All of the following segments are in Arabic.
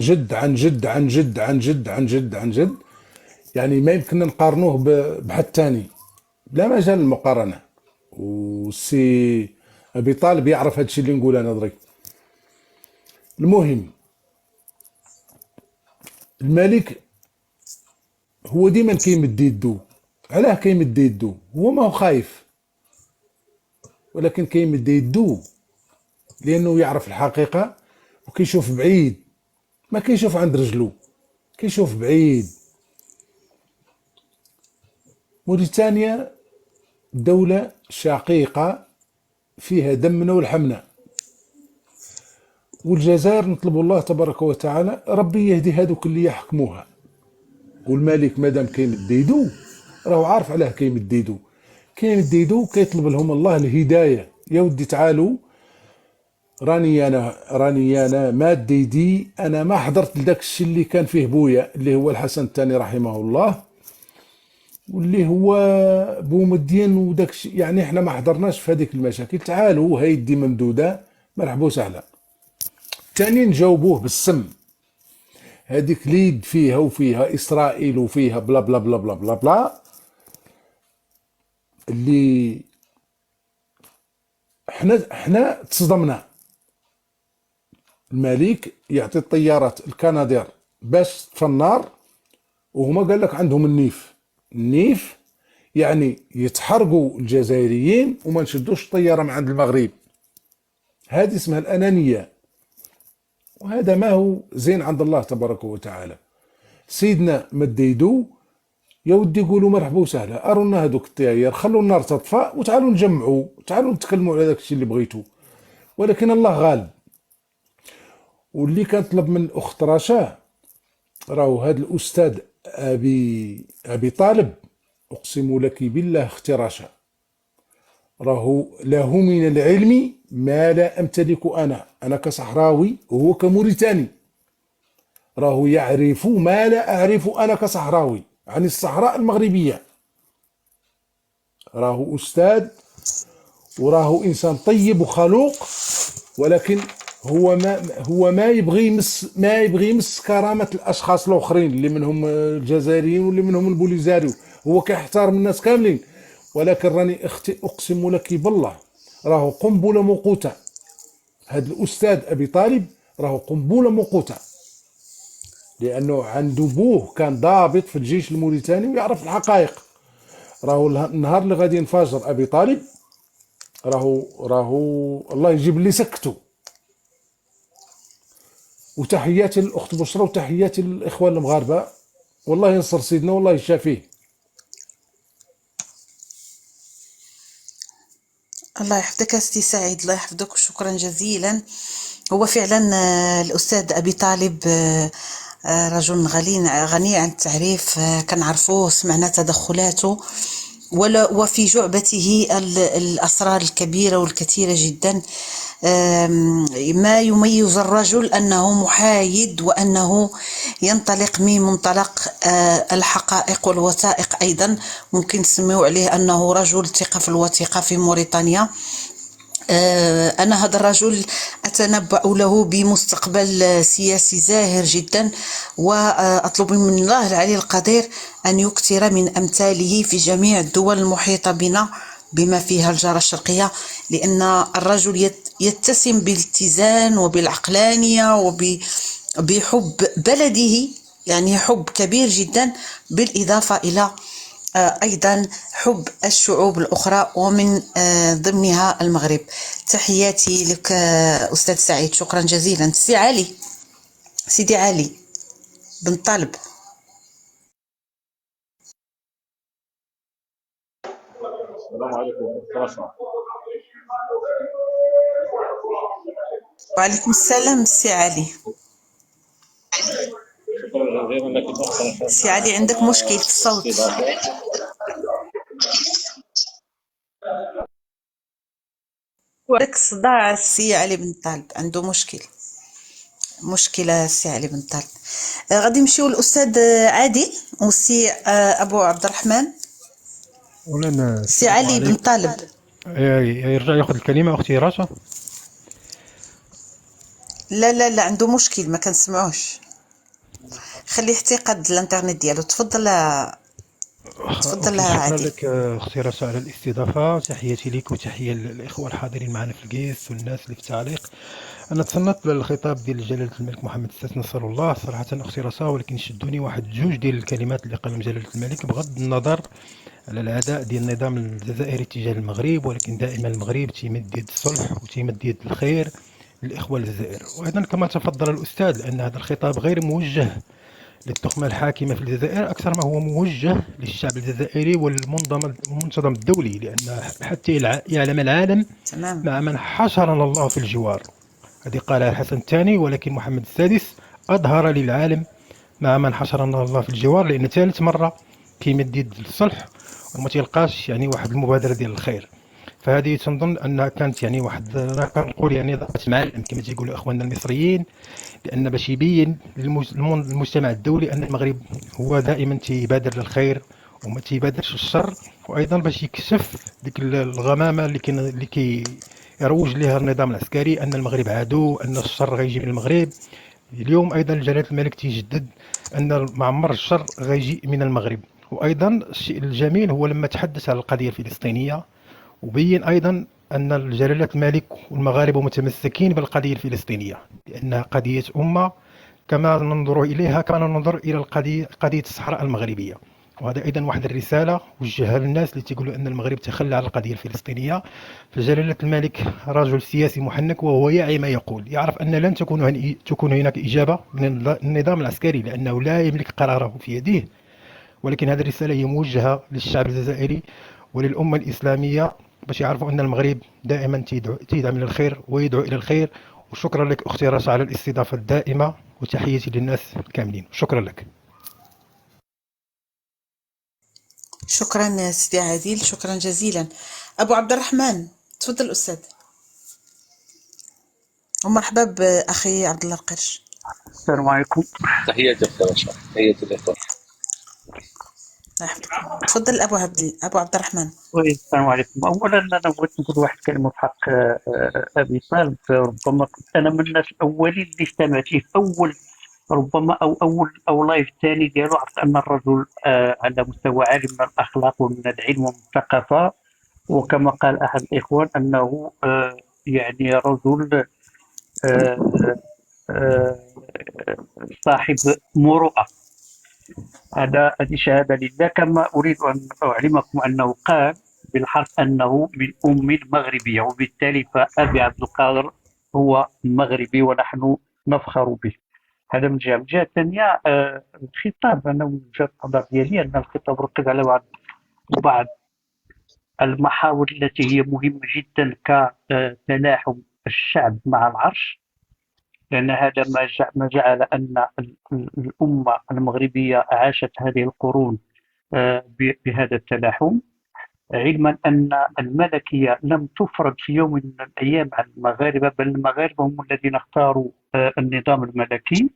جد عن جد عن جد عن جد عن جد عن جد. يعني ما يمكن نقارنوه بحد تاني، لا مجال للمقارنة. وسي أبي طالب يعرف هذا الشيء اللي نقول أنا درك. المهم، الملك هو ديما كيمد يدو. علاه كيمد يدو؟ هو ما هو خايف، ولكن كيمد يدو لأنه يعرف الحقيقة وكيشوف بعيد. ما كيشوف عند رجلو، كيشوف بعيد. موريتانيا دولة شقيقة فيها دمنا ولحمنا، والجزائر نطلب الله تبارك وتعالى ربي يهدي هذوك اللي يحكموها. والملك مادام كيمد يدو راهو عارف علاه كيمد يدو. كيمد يدو كيطلب لهم الله الهداية. يا ودي تعالوا، راني انا ماد يدي، انا ما حضرت لذاك الشيء اللي كان فيه بويا اللي هو الحسن الثاني رحمه الله، واللي هو بومدين وداك الشيء. يعني احنا ما حضرناش في هذيك المشاكل. تعالوا، هاي يدي ممدوده، مرحبا وسهلا. ثاني نجاوبوه بالسم. هذيك ليد فيها وفيها اسرائيل وفيها بلا بلا بلا بلا بلا بلا، اللي احنا تصدمنا. الملك يعطي الطيارات الكنادير باش تطفى النار، وهما قال لك عندهم النيف. النيف يعني يتحرقوا الجزائريين وما نشدوش الطياره من عند المغرب. هذه اسمها الانانيه، وهذا ما هو زين عند الله تبارك وتعالى. سيدنا مد يدو، يا ودي يقولوا مرحبا وسهلا، ارونا هذوك الطيار، خلوا النار تطفى وتعالوا نجمعوا، تعالوا نتكلموا على ذاك الشيء اللي بغيتوا. ولكن الله غالب. واللي كنطلب من الاخت رشا، راهو هذا الاستاذ ابي طالب، اقسم لك بالله اختي رشا، راهو له من العلم ما لا امتلك انا كصحراوي وهو كموريتاني. راهو يعرف ما لا اعرف انا كصحراوي عن الصحراء المغربيه. راهو استاذ، وراهو انسان طيب وخلوق. ولكن هو ما يبغي يمس كرامه الاشخاص الاخرين اللي منهم الجزائريين واللي منهم البوليزاريو. هو كيحترم الناس كاملين. ولكن راني اختي اقسم لك بالله، راهو قنبله موقوته. هذا الاستاذ ابي طالب راهو قنبله موقوته، لانه عنده بوه كان ضابط في الجيش الموريتاني ويعرف الحقائق. راهو النهار اللي غادي ينفجر ابي طالب، راهو الله يجيب اللي سكته. وتحياتي للاخت بشرى، وتحياتي للاخوان المغاربه. والله ينصر سيدنا والله يشافيه. الله يحفظك سيدي سعيد، الله يحفظك وشكرا جزيلا. هو فعلا الأستاذ أبي طالب رجل غني عن التعريف، كنعرفوه، سمعنا تدخلاته وفي جعبته الأسرار الكبيرة والكثيرة جدا. ما يميز الرجل أنه محايد، وأنه ينطلق من منطلق الحقائق والوثائق. أيضا ممكن نسميه عليه أنه رجل ثقة في الوثيقة في موريتانيا. أنا هذا الرجل أتنبأ له بمستقبل سياسي زاهر جدا، وأطلب من الله العلي القدير أن يكثر من أمثاله في جميع الدول المحيطة بنا بما فيها الجارة الشرقية، لأن الرجل يتسم بالاتزان وبالعقلانية وبحب بلده، يعني حب كبير جدا، بالإضافة إلى أيضا حب الشعوب الأخرى ومن ضمنها المغرب. تحياتي لك أستاذ سعيد، شكرا جزيلا. سي علي، سيدي علي بن طالب. السلام عليكم ورحمة. وعليكم السلام سي علي. شكرا جزيلا لك الأخت سي علي عندك مشكل في الصوت، عندك صداع. سي علي بن طالب عنده مشكلة سي علي بن طالب. غادي نمشيو للأستاذ عادل وسي أبو عبد الرحمن. مولانا سي السلام علي بن عليكم. طالب. يرجع ياخذ الكلمة أختي رشا. لا عنده مشكل، ما كنسمعوش. خليه حتى يقد الانترنت ديالو. تفضل تفضل أوكي، شكرا عادل. لك أختي رشا على الاستضافة. تحياتي لك وتحية للإخوة الحاضرين معنا في الكيس والناس اللي في التعليق. أنا تصنت للخطاب ديال جلالة الملك محمد السادس نصر الله صراحة أختي رشا، ولكن شدوني واحد جوج ديال الكلمات اللي قالهم جلالة الملك بغض النظر على العداء ديال النظام الجزائري تجاه المغرب، ولكن دائما المغرب تيمد يد الصلح وتيمد يد الخير للإخوة الجزائر. وأيضا كما تفضل الأستاذ لأن هذا الخطاب غير موجه للتخمة الحاكمة في الجزائر أكثر ما هو موجه للشعب الجزائري والمنظمة الدولي، لأن حتى يعلم العالم تمام. مع من حشرنا الله في الجوار. هذه قالها الحسن الثاني، ولكن محمد السادس أظهر للعالم مع من حشرنا الله في الجوار، لأن ثالث مرة كيمد يد الصلح وما تيلقاش يعني واحد المبادرة ديال الخير. فهذه تنظن أنها كانت يعني واحد كنقول يعني ضربة معلم كما تيقولوا إخواننا المصريين، لأن باش يبين للمجتمع الدولي أن المغرب هو دائما تيبادر للخير وما تيبادرش للشر، وأيضا باش يكشف ديك الغمامة اللي يروج لها النظام العسكري أن المغرب عدو، أن الشر غيجي من المغرب. اليوم أيضا جلالة الملك تيجدد أن معمر الشر غيجي من المغرب. وأيضا الشيء الجميل هو لما تحدث على القضية الفلسطينية وبين أيضا أن جلالة الملك والمغاربة متمسكين بالقضية الفلسطينية، لأنها قضية أمة كما ننظر إليها كما ننظر إلى قضية الصحراء المغربية. وهذا أيضا واحد الرسالة وجهها للناس اللي تقولوا أن المغرب تخلى على القضية الفلسطينية. فجلالة الملك رجل سياسي محنك، وهو يعي ما يقول، يعرف أن لن تكون هناك إجابة من النظام العسكري لأنه لا يملك قراره في يده. ولكن هذه الرسالة هي موجهة للشعب الجزائري وللأمة الإسلامية باش يعرفوا أن المغرب دائما تدعم للخير ويدعو إلى الخير. وشكرا لك أختي رشا على الاستضافة الدائمة، وتحياتي للناس كاملين. شكرا لك. شكرا سيدي عادل، شكرا جزيلا. أبو عبد الرحمن تفضل أستاذ. ومرحبا بأخي عبد الله القرش. السلام عليكم. تحياتي أختي رشا، تحياتي الإخوة. الله يحفظكم. تفضل أبو عبد الرحمن. السلام عليكم. اولا انا بغيت نقول واحد الكلمه في حق ابي طالب. ربما كنت انا من الناس الاولين اللي استمعت فيه اول، ربما اول او لايف ثاني ديالو. عرفت ان الرجل على مستوى عالي من الاخلاق ومن العلم ومن الثقافه، وكما قال احد الاخوان انه يعني رجل آه، صاحب مروءه. هذه شهادة لله. كما أريد أن أعلمكم أنه قال بالحرف أنه من أم مغربية، وبالتالي فأبي عبد القادر هو مغربي ونحن نفخر به. هذا من جهة. من جهة ثانية الخطاب، أنا من وجهة النظر ديالي أن الخطاب ركز على بعض المحاور التي هي مهمة جدا كتلاحم الشعب مع العرش، لأن هذا ما جعل أن الأمة المغربية عاشت هذه القرون بهذا التلاحم، علما أن الملكية لم تفرض في يوم من الأيام على المغاربة، بل المغاربة هم الذين اختاروا النظام الملكي.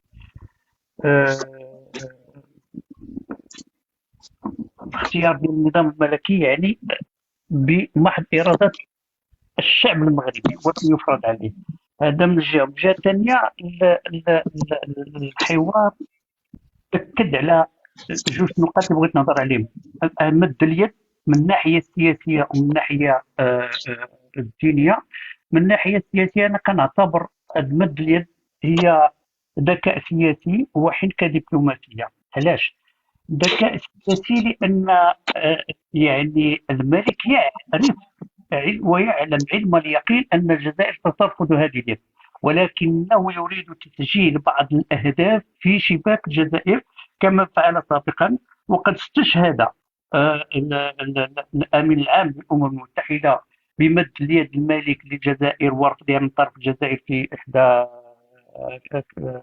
اختيار النظام الملكي يعني بمحض إرادة الشعب المغربي ولم يفرض عليه. هذا من جهة. من جهة ثانية الحوار أكد على جوج نقاط اللي بغيت نهضر عليهم. مد اليد من الناحية السياسية ومن الناحية الدينية. من الناحية السياسية أنا كنعتبر مد اليد هي ذكاء سياسي وحنكة دبلوماسية. علاش؟ ذكاء سياسي لأن يعني الملك يعرف ويعلم علم اليقين أن الجزائر سترفض هذه اليد، ولكنه يريد تسجيل بعض الأهداف في شباك الجزائر كما فعل سابقا. وقد استشهد الأمين العام للأمم المتحدة بمد اليد الملك للجزائر ورفضها من طرف الجزائر في إحدى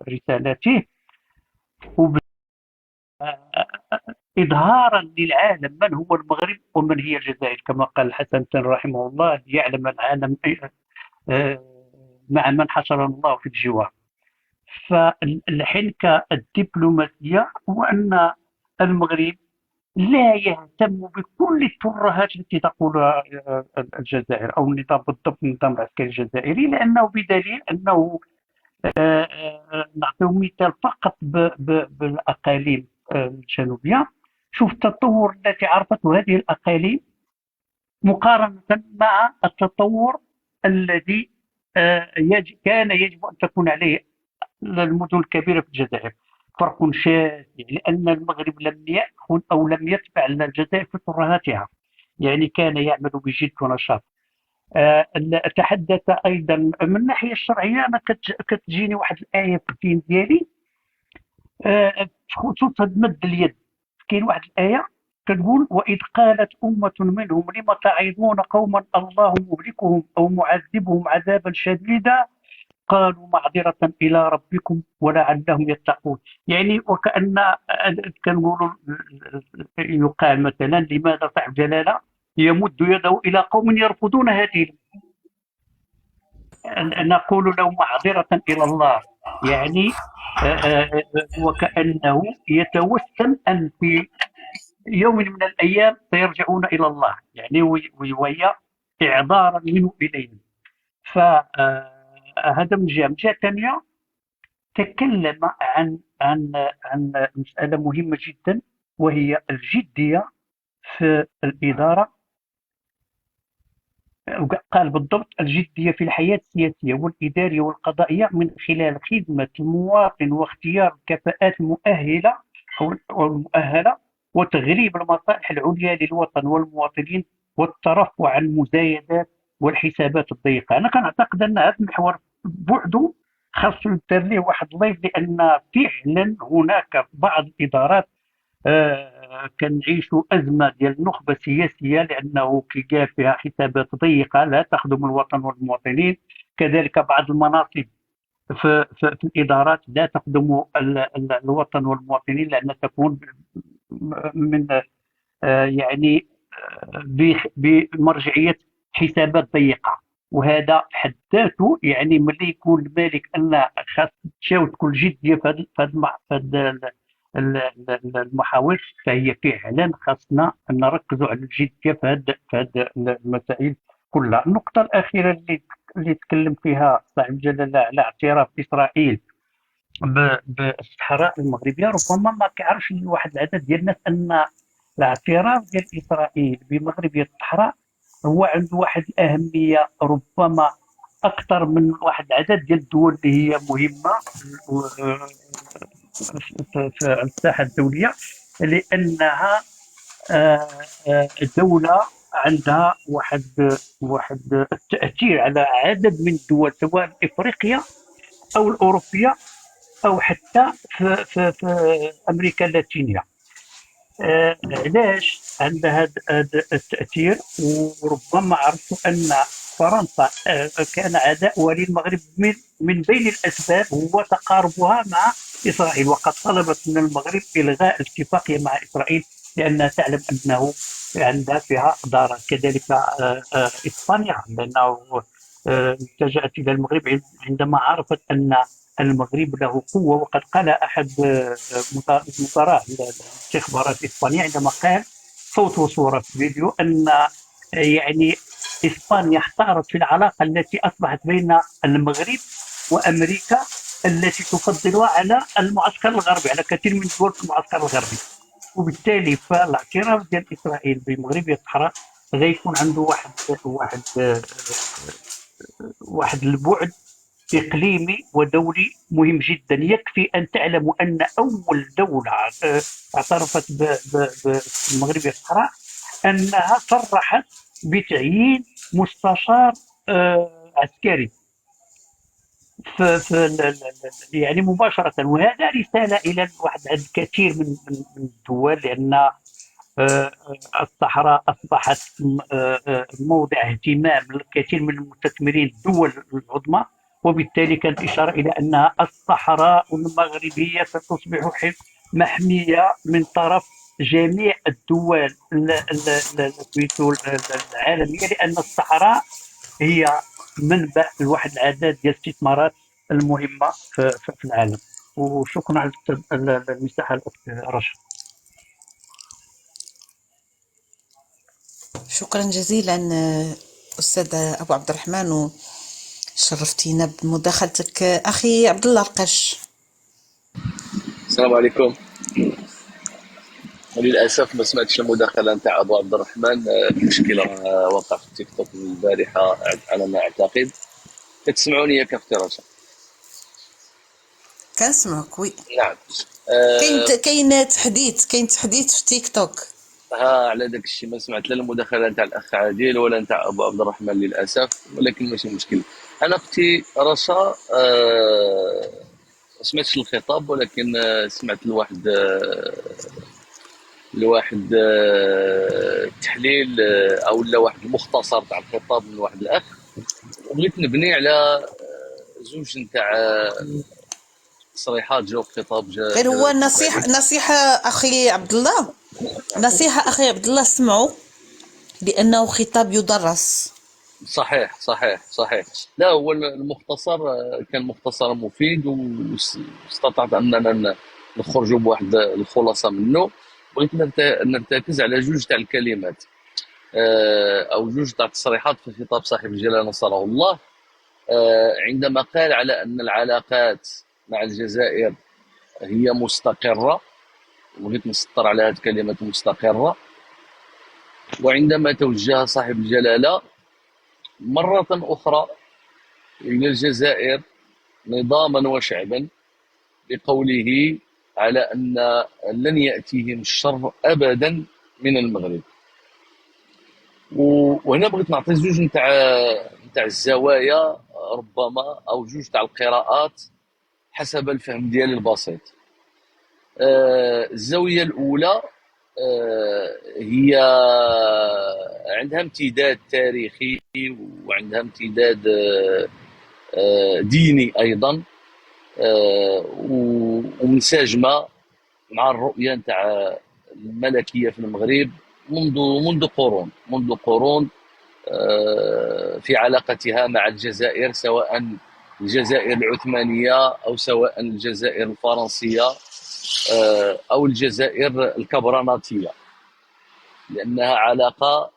رسالاته، إظهارا للعالم من هو المغرب ومن هي الجزائر. كما قال الحسن الثاني رحمه الله: ليعلم العالم مع من حشرنا الله في الجوار. فالحنكة الدبلوماسية هو أن المغرب لا يهتم بكل الترهات التي تقولها الجزائر أو النظام، بالضبط النظام العسكري الجزائري، لأنه بدليل أنه نعطيو مثال فقط بالأقاليم الجنوبية. شوف التطور التي عرفته هذه الأقاليم مقارنة مع التطور الذي كان يجب أن تكون عليه المدن الكبيرة في الجزائر. فرق شاسع، لأن المغرب لم يأخذ أو لم يتبع الجزائر في ترهاتها، يعني كان يعمل بجد ونشاط. أتحدث أيضا من الناحية الشرعية. أنا كتجيني واحد الآية في الدين ديالي بخصوص مد اليد. كاين واحد الآية كتقول: وإذ قالت أمة منهم لم تعظون قوما الله مهلكهم أو معذبهم عذابا شديدا قالوا معذرة إلى ربكم ولعلهم يتقون. يعني وكأن كنقولوا يقال مثلا: لماذا صاحب جلالة يمد يده إلى قوم يرفضون هذه، نقول له معذرة إلى الله. يعني وكأنه يتوسم أن في يوم من الأيام سيرجعون إلى الله، يعني وهي إعذارا منه إليهم. فهذا من جهة. من جهة ثانية تكلم عن مسألة مهمة جدا، وهي الجدية في الإدارة. قال بالضبط: الجدية في الحياة السياسية والإدارية والقضائية من خلال خدمة المواطن واختيار الكفاءات المؤهلة أو المؤهلة وتغريب المصالح العليا للوطن والمواطنين والترفع عن المزايدات والحسابات الضيقة. أنا كنعتقد أن هذا المحور بعده خاصو يدار ليه واحد اللايف، لأن فعلا هناك بعض الإدارات كنعيشوا أزمة ديال النخبة السياسية، لأنه كي فيها حسابات ضيقة لا تخدم الوطن والمواطنين. كذلك بعض المناصب في الإدارات لا تخدم الوطن والمواطنين، لأنها تكون من يعني بمرجعية حسابات ضيقة. وهذا حد ذاته يعني ملي يكون المالك أن خاص تشاو تكون جدية في هذا المحاور، فهي فعلا خاصنا أن نركزوا على الجدية في هذه المسائل كلها. النقطة الأخيرة اللي تكلم فيها صاحب الجلالة على اعتراف إسرائيل بالصحراء المغربية، ربما ما كيعرفش واحد العدد ديال الناس أن الاعتراف ديال إسرائيل بمغربية الصحراء هو عنده واحد الأهمية ربما أكثر من واحد العدد ديال الدول اللي هي مهمة في الساحة الدولية، لأنها دولة عندها واحد التأثير على عدد من الدول، سواء إفريقيا أو الأوروبية أو حتى في أمريكا اللاتينية. علاش عندها هذا التأثير؟ وربما عرفتوا أن فرنسا كان عداؤها للمغرب من بين الأسباب هو تقاربها مع إسرائيل، وقد طلبت من المغرب إلغاء الاتفاقية مع إسرائيل لأنها تعلم أنه عندها فيها ضرر. كذلك إسبانيا، لأنه التجأت إلى المغرب عندما عرفت أن المغرب له قوة. وقد قال أحد مدراء الاستخبارات الإسبانية عندما قال صوت وصورة في فيديو أن يعني إسبانيا احتارت في العلاقة التي أصبحت بين المغرب وأمريكا التي تفضلها على المعسكر الغربي، على كثير من الدول في المعسكر الغربي. وبالتالي فالاعتراف ديال إسرائيل بمغربية الصحراء غيكون عنده واحد البعد إقليمي ودولي مهم جدا. يكفي أن تعلموا أن أول دولة اعترفت بمغربية الصحراء أنها صرحت بتعيين مستشار عسكري يعني مباشرة. وهذا رسالة إلى واحد الكثير من الدول، لأن الصحراء أصبحت موضع اهتمام للكثير من المستثمرين الدول العظمى، وبالتالي كانت إشارة إلى أن الصحراء المغربية ستصبح محمية من طرف جميع الدول العالمية، لأن الصحراء هي منبع لواحد العدد ديال الاستثمارات المهمة في العالم. وشكرا على المساحة الأخت رشا. شكرا جزيلا أستاذ أبو عبد الرحمن، شرفتينا بمداخلتك أخي عبد الله رقش. السلام عليكم. وللاسف ما سمعتش المداخله نتاع ابو عبد الرحمن. مشكله وقع في التيك توك البارحه على ما اعتقد. تسمعوني يا كفتي رشا؟ كنسمعك وي. نعم. كاين تحديث في تيك توك. ها على داك الشيء ما سمعت لا المداخله نتاع الاخ عادل ولا نتاع ابو عبد الرحمن للاسف، ولكن ماشي مشكل. انا اختي رشا ما سمعتش الخطاب، ولكن سمعت لواحد تحليل او لا واحد المختصر تاع الخطاب من واحد الاخ، وبغيت نبني على زوج نتاع تصريحات جاو في خطاب غير هو نصيحة أخي عبد الله، نصيحة أخي عبد الله، اسمعوا لأنه خطاب يدرس. صحيح صحيح صحيح. لا هو المختصر كان مختصر مفيد، واستطعت اننا نخرجوا بواحد الخلاصه منه. بغيت نرتكز على جوج تاع الكلمات او جوج تاع التصريحات في خطاب صاحب الجلاله نصره الله، عندما قال على ان العلاقات مع الجزائر هي مستقره. بغيت نسطر على هذه الكلمه مستقره. وعندما توجه صاحب الجلاله مرة أخرى إلى الجزائر نظاما وشعبا بقوله على أن لن يأتيهم الشر أبدا من المغرب. وهنا بغيت نعطي زوج نتاع الزوايا ربما، أو جوج تاع القراءات حسب الفهم ديالي البسيط. الزاوية الأولى هي عندها امتداد تاريخي وعندها امتداد ديني أيضا، ومنسجمة مع الرؤية نتاع الملكية في المغرب منذ قرون في علاقتها مع الجزائر، سواء الجزائر العثمانية أو سواء الجزائر الفرنسية أو الجزائر الكبرناطية، لأنها علاقة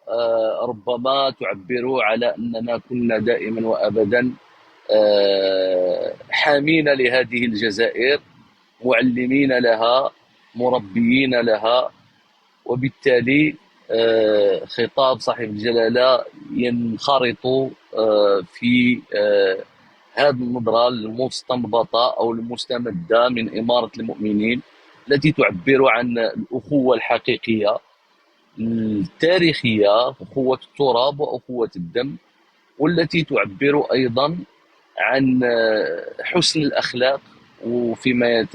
ربما تعبر على أننا كنا دائما وأبدا حامين لهذه الجزائر، معلمين لها، مربيين لها. وبالتالي خطاب صاحب الجلالة ينخرط في هذه النظرة المستنبطة أو المستمدة من إمارة المؤمنين، التي تعبر عن الأخوة الحقيقية التاريخية، أخوة التراب وأخوة الدم، والتي تعبر أيضا عن حسن الأخلاق، وفيما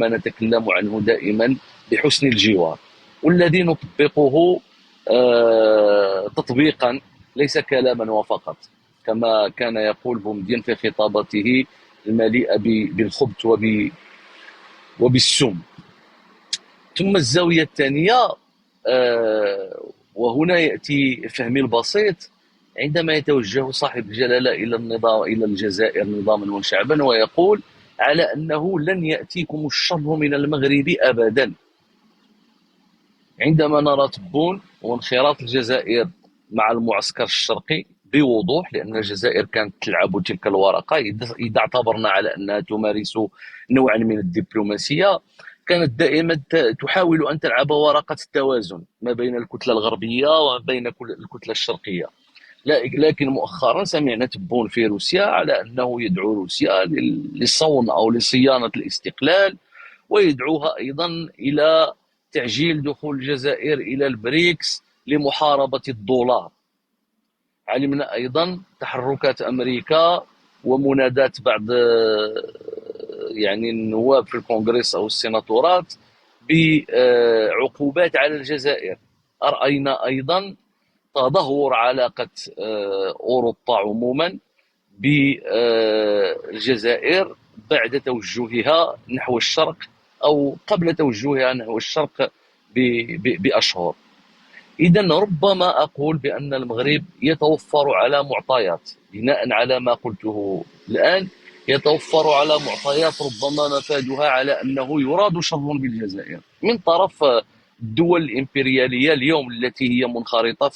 نتكلم عنه دائما بحسن الجوار، والذي نطبقه تطبيقا ليس كلاما وفقط، كما كان يقول بومدين في خطابته المليئة بالخبث وبالسم. ثم الزاوية الثانية، وهنا يأتي فهمي البسيط، عندما يتوجه صاحب الجلالة إلى الجزائر نظاما وشعبا ويقول على أنه لن يأتيكم الشر من المغرب أبدا. عندما نرى تبون وانخراط الجزائر مع المعسكر الشرقي بوضوح، لأن الجزائر كانت تلعب تلك الورقة، إذا اعتبرنا على أنها تمارس نوعا من الدبلوماسية، كانت دائما تحاول أن تلعب ورقة التوازن ما بين الكتلة الغربية وما بين الكتلة الشرقية. لكن مؤخرا سمعنا تبون في روسيا على أنه يدعو روسيا للصون أو لصيانة الاستقلال، ويدعوها أيضا إلى تعجيل دخول الجزائر إلى البريكس لمحاربة الدولار. علمنا أيضا تحركات أمريكا ومنادات بعض يعني النواب في الكونغرس أو السيناتورات بعقوبات على الجزائر. رأينا أيضا تدهور علاقة أوروبا عموما بالجزائر بعد توجهها نحو الشرق، أو قبل توجهها نحو الشرق بأشهر. إذن ربما أقول بأن المغرب يتوفر على معطيات، بناء على ما قلته الآن، يتوفر على معطيات ربما مفادها على أنه يراد شر بالجزائر من طرف الدول الإمبريالية اليوم التي هي منخرطة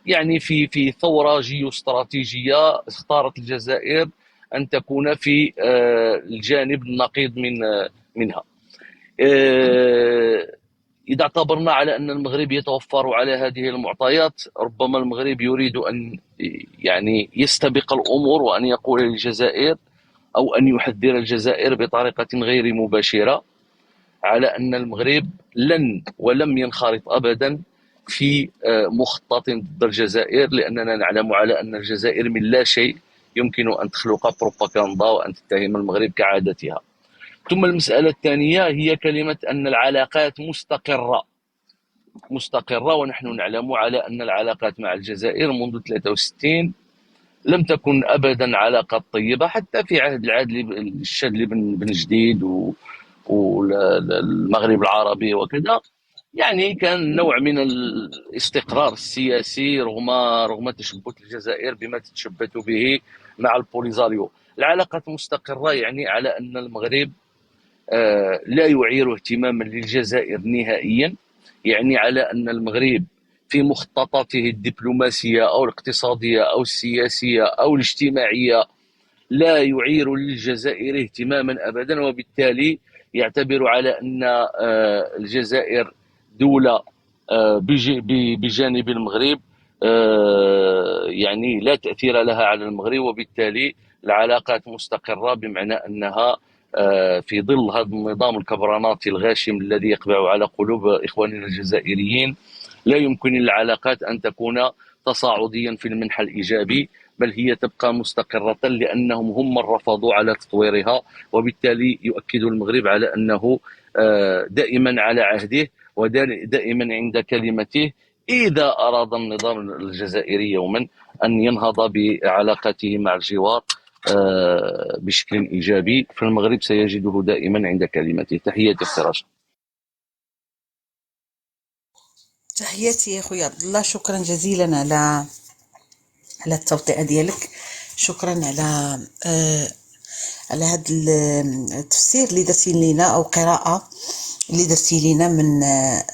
يعني في ثورة جيوستراتيجية اختارت الجزائر أن تكون في الجانب النقيض منها. إذا اعتبرنا على أن المغرب يتوفر على هذه المعطيات، ربما المغرب يريد أن يعني يستبق الأمور وأن يقول للجزائر أو أن يحذر الجزائر بطريقة غير مباشرة على أن المغرب لن ولم ينخرط أبدا في مخطط ضد الجزائر، لأننا نعلم على أن الجزائر من لا شيء يمكن أن تخلق بروباغندا وأن تتهم المغرب كعادتها. ثم المسألة الثانية هي كلمة أن العلاقات مستقرة، ونحن نعلم على أن العلاقات مع الجزائر منذ 63 لم تكن أبدا علاقات طيبة، حتى في عهد الشاذلي بن جديد والمغرب العربي وكذا، يعني كان نوع من الاستقرار السياسي رغم تشبث الجزائر بما تتشبث به مع البوليزاريو. العلاقات مستقرة يعني على أن المغرب لا يعير اهتماما للجزائر نهائيا، يعني على أن المغرب في مخططاته الدبلوماسية أو الاقتصادية أو السياسية أو الاجتماعية لا يعير للجزائر اهتماما أبدا، وبالتالي يعتبر على أن الجزائر دولة بجانب المغرب يعني لا تأثير لها على المغرب، وبالتالي العلاقات مستقرة، بمعنى أنها في ظل هذا النظام الكبراناتي الغاشم الذي يقبع على قلوب إخواننا الجزائريين لا يمكن للعلاقات أن تكون تصاعديا في المنحى الإيجابي، بل هي تبقى مستقرة لأنهم هم من رفضوا على تطويرها، وبالتالي يؤكد المغرب على أنه دائما على عهده ودائما عند كلمته إذا أراد النظام الجزائري يوما أن ينهض بعلاقاته مع الجوار بشكل إيجابي، فالمغرب سيجده دائما عند كلمته. تحياتي أختي رشا. تحياتي يا خويا عبد الله، شكرا جزيلا على التوطئة ديالك، شكرا على هذا التفسير اللي درتي لينا او قراءة اللي درتي لينا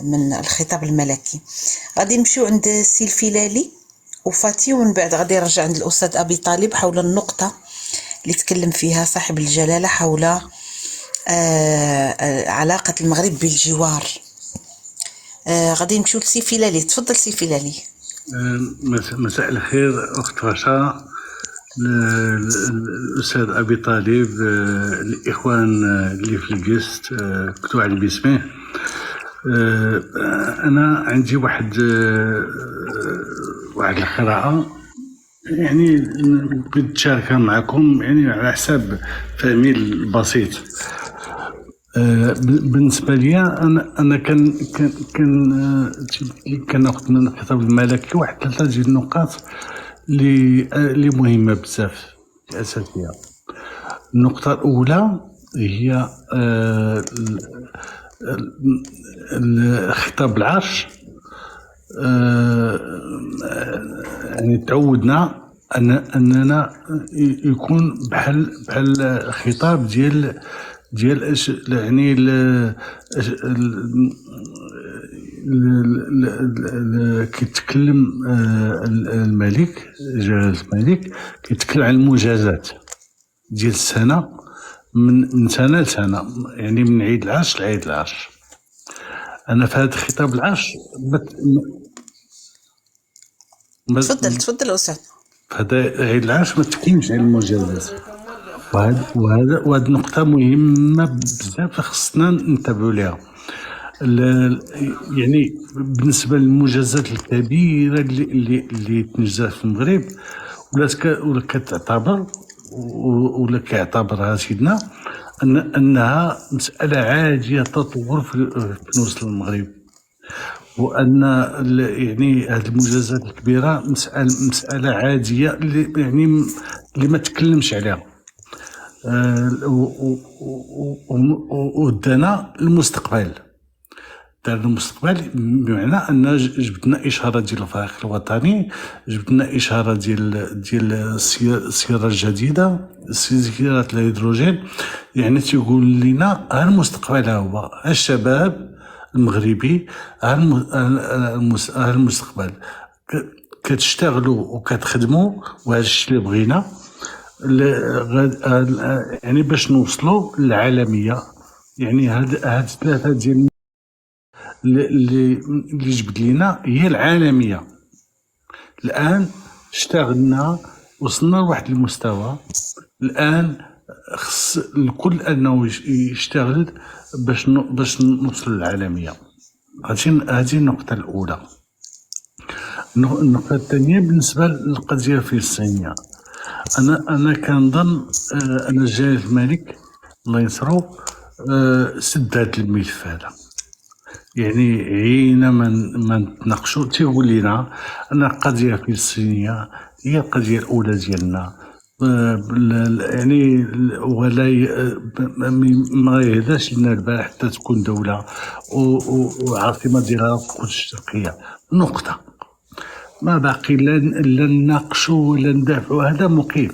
من الخطاب الملكي. غادي نمشيو عند السي الفيلالي وفاتي، ومن بعد غادي نرجع عند الاستاذ ابي طالب حول النقطة اللي تكلم فيها صاحب الجلالة حول علاقة المغرب بالجوار. غادي نمشيو لسي فيلالي. تفضل سي فيلالي. مساء الخير أخت رشا، الأستاذ أبي طالب، الإخوان اللي في الجست كتبوا على باسمه. أنا عندي واحد القراءة يعني بغيت نشاركها معكم، يعني على حساب فهمي البسيط. بالنسبه لي انا كناخذ من الخطاب الملكي واحد 3 ديال النقاط اللي مهمه بزاف اساسيه. النقطه الاولى هي خطاب العرش. يعني تعودنا اننا يكون بحال خطاب ديال يعني كيتكلم الملك جلالة الملك كيتكلم عن المجازات ديال السنة من سنة لسنة، يعني من عيد العرش لعيد العرش. أنا في هذا خطاب العرش تفضل أستاذ. في هذا عيد العرش ما تكلمش عن المجازات، وهذه نقطة مهمة بزاف خصنا ننتبهوا لها. يعني بالنسبة للمجازات الكبيرة اللي تنجزات في المغرب ولا كتعتبر ولا كيعتبرها سيدنا أنها مسألة عاجلة تطور في وسط المغرب، وأن يعني هذه المجازات الكبيرة مسألة عادية اللي ما تكلمش عليها. ودنا المستقبل بمعنى ان جبدنا اشاره ديال الفريق الوطني، جبدنا اشاره ديال السياره الجديده، سياره الهيدروجين. يعني تيقول لنا ها المستقبل، هو الشباب المغربي، ها المستقبل. كتشتغلوا وكتخدموا، وهذا الشيء اللي بغينا يعني باش نوصلوا للعالميه. يعني هاد ثلاثه ديال اللي جبد لينا هي العالميه. الان اشتغلنا وصلنا لواحد المستوى، الان خص الكل انه يشتغل باش نوصل للعالميه. هذه النقطه الاولى. النقطه الثانيه بالنسبه للقضيه الفلسطينيه، انا كنظن ان الجلالة الملك الله ينصرو سد هذا الملف هذا. يعني عينا ما نتناقشوا تيقول لنا ان القضيه الفلسطينيه هي القضيه الاولى ديالنا، يعني ولا ما يهداش لنا البال حتى تكون دوله وعاصمه ديالها القدس الشرقيه. نقطه. ما باقي لا نناقشوا ولا ندافعوا، هذا موقف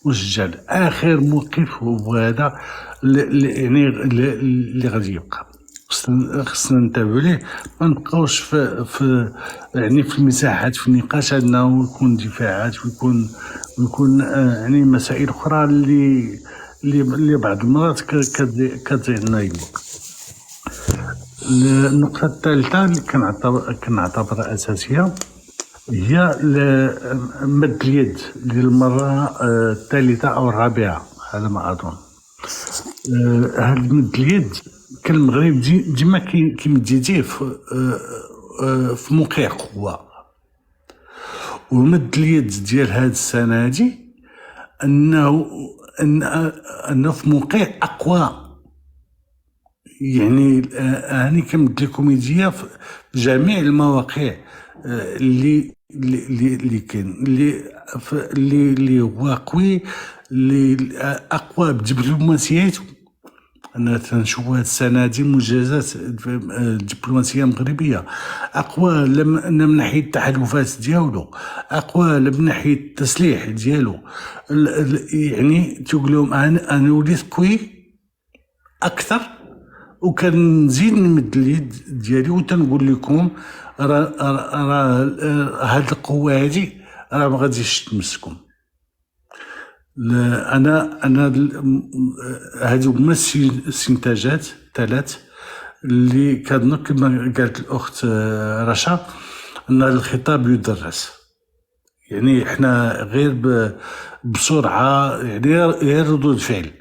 مسجل. اخر موقف هو هذا يعني اللي غادي يبقى. خصنا ننتبهوا ليه، ما نبقاوش في يعني في المساحات في النقاش انه يكون دفاعات ويكون يعني مسائل اخرى اللي بعض المرات كتضيع لنا الوقت. النقطه الثالثه اللي كنعتبرها اساسيه هي مد اليد للمره الثالثه او الرابعه على ما اظن. هذا مد اليد كان المغرب ديما كيمد يديه في موقع قوه، ومد اليد ديال هاد السنه هادي انه في موقع اقوى. يعني هاني كنمد لكم يديا في جميع المواقع اللي كاين اللي هو قوي، اللي اقوى بدبلوماسياته. انا تنشوف هاد السنه هادي منجزات الدبلوماسيه المغربيه اقوى من ناحيه التحالفات ديالو، اقوى من ناحيه التسليح ديالو. يعني تقول لهم انا وليت قوي اكثر، وكنزيد نمد اليد ديالي وتنقول لكم راه هاد القوه هادي راه ما غاديش تمسكم. انا هادو هما السنتاجات الثلاث اللي كنظن كما قالت الاخت رشا ان الخطاب يدرس. يعني احنا غير بسرعه، يعني غير ردود فعل.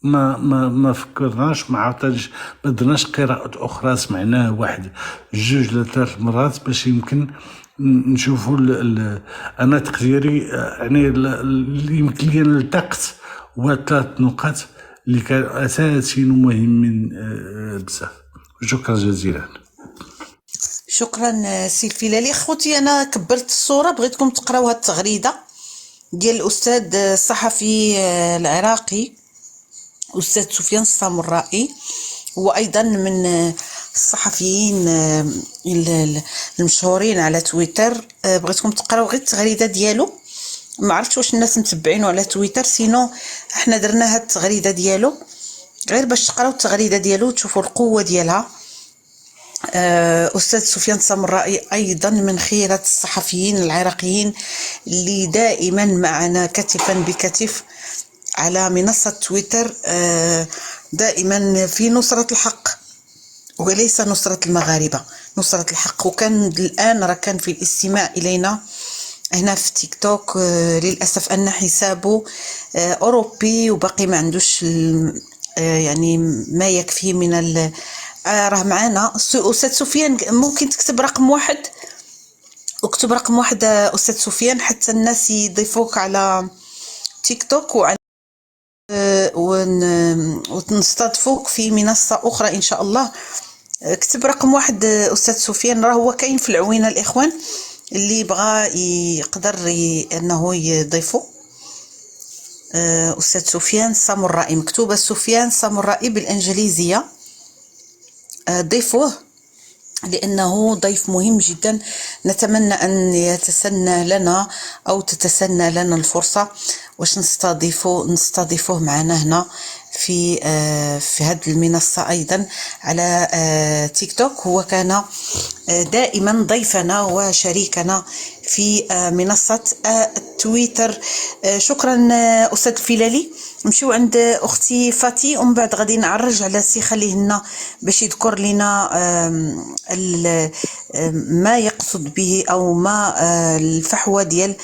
ما فكرناش، ما عطاش، ما درناش قراءات اخرى، سمعناه واحد جوج لثلاث مرات باش يمكن نشوفوا انا تقديري. يعني اللي يمكن لي نلتقط هو ثلاث نقاط اللي كانوا اساسيين ومهمين بزاف. شكرا جزيلا. شكرا سي الفلالي. خوتي انا كبرت الصوره، بغيتكم تقراو هاد التغريده ديال الاستاذ الصحفي العراقي أستاذ سفيان السامرائي، هو أيضا من الصحفيين المشهورين على تويتر. بغيتكم تقراو غير التغريدة ديالو. ما عرفتش واش الناس متبعينه على تويتر، سينو احنا درنا هاد التغريدة ديالو غير باش تقراو التغريدة ديالو وتشوفوا القوة ديالها. أستاذ سفيان السامرائي أيضا من خيرة الصحفيين العراقيين اللي دائما معنا كتفا بكتف على منصة تويتر، دائما في نصرة الحق وليس نصرة المغاربة، نصرة الحق. وكان الآن راه كان في الاستماع إلينا هنا في تيك توك. للأسف أن حسابه أوروبي وباقي ما عندوش يعني ما يكفي من راه معنا. أستاذ سفيان ممكن تكتب رقم واحد، اكتب رقم واحد أستاذ سفيان حتى الناس يضيفوك على تيك توك ونستضفوك في منصة أخرى إن شاء الله. اكتب رقم واحد أستاذ سفيان، راه هو كاين في العوينة الإخوان اللي بغى يقدر أنه يضيفو. أستاذ سفيان السامرائي، مكتوبة سفيان السامرائي بالإنجليزية. ضيفوه لأنه ضيف مهم جدا. نتمنى أن يتسنى لنا أو تتسنى لنا الفرصة واش نستضيفوه معنا هنا في هذه المنصة أيضا على تيك توك. هو كان دائما ضيفنا وشريكنا في منصة تويتر. شكرا أستاذ الفلالي. نمشيو عند أختي فاتي ومن بعد غادي نعرج على سي خليه لنا باش يذكر لنا ما يقصد به أو ما الفحوى ديال